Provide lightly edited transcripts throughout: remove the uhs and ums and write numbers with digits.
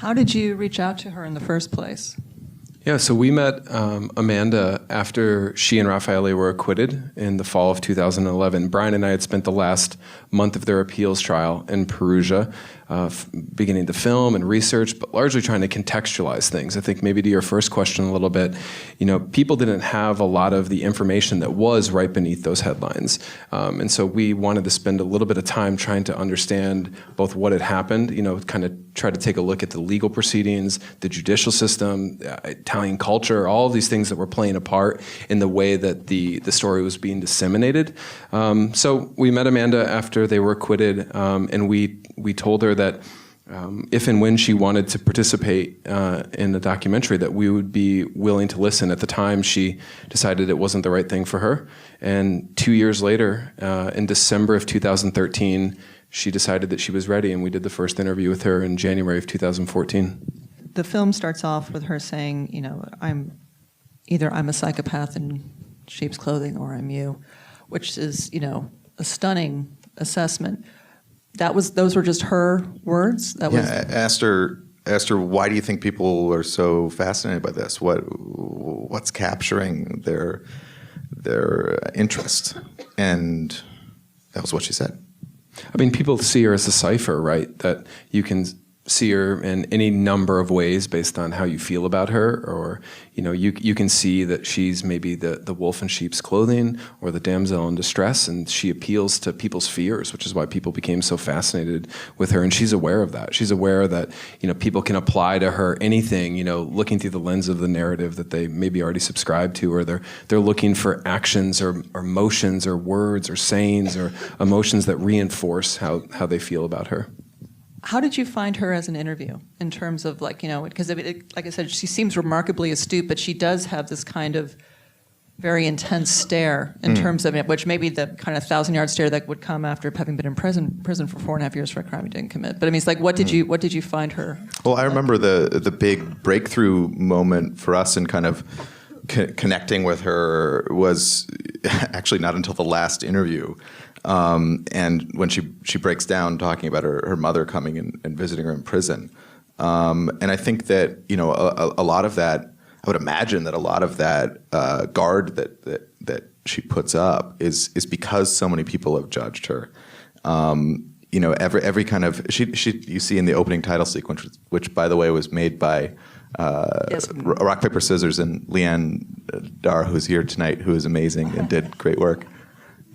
How did you reach out to her in the first place? Yeah, so we met Amanda after she and Raffaele were acquitted in the fall of 2011. Brian and I had spent the last month of their appeals trial in Perugia, beginning to film and research, but largely trying to contextualize things. I think maybe to your first question a little bit, people didn't have a lot of the information that was right beneath those headlines. And so we wanted to spend a little bit of time trying to understand both what had happened, kind of try to take a look at the legal proceedings, the judicial system, Italian culture, all of these things that were playing a part in the way that the story was being disseminated. So we met Amanda after they were acquitted, and we told her that if and when she wanted to participate in the documentary, that we would be willing to listen. At the time, she decided it wasn't the right thing for her. And 2 years later, in December of 2013, she decided that she was ready, and we did the first interview with her in January of 2014. The film starts off with her saying, I'm a psychopath in sheep's clothing or I'm you, which is, a stunning assessment. Those were just her words? Asked her, why do you think people are so fascinated by this? What's capturing their interest? And that was what she said. I mean, people see her as a cipher, right? That you can see her in any number of ways based on how you feel about her, or you can see that she's maybe the wolf in sheep's clothing or the damsel in distress, and she appeals to people's fears, which is why people became so fascinated with her. And she's aware of that. She's aware that people can apply to her anything, looking through the lens of the narrative that they maybe already subscribe to, or they're looking for actions or motions or words or sayings or emotions that reinforce how they feel about her. How did you find her as an interview in terms of because like I said, she seems remarkably astute, but she does have this kind of very intense stare in terms of it, which maybe the kind of 1,000-yard stare that would come after having been in prison for 4.5 years for a crime you didn't commit. But I mean, it's like, what did you find her? Well, I remember the big breakthrough moment for us in kind of connecting with her was actually not until the last interview. And when she breaks down talking about her mother coming and visiting her in prison. And I think that, a lot of that, I would imagine that a lot of that guard that she puts up is because so many people have judged her. Every kind of, you see in the opening title sequence, which by the way was made by Rock, Paper, Scissors, and Leanne Dar, who's here tonight, who is amazing and did great work.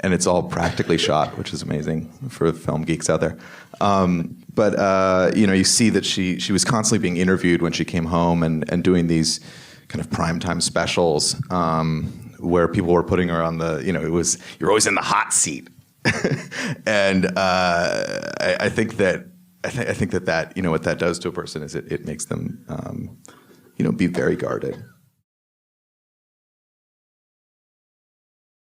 And it's all practically shot, which is amazing for film geeks out there. But you see that she was constantly being interviewed when she came home and doing these kind of primetime specials where people were putting her on the, you're always in the hot seat. And I think that what that does to a person is it makes them be very guarded.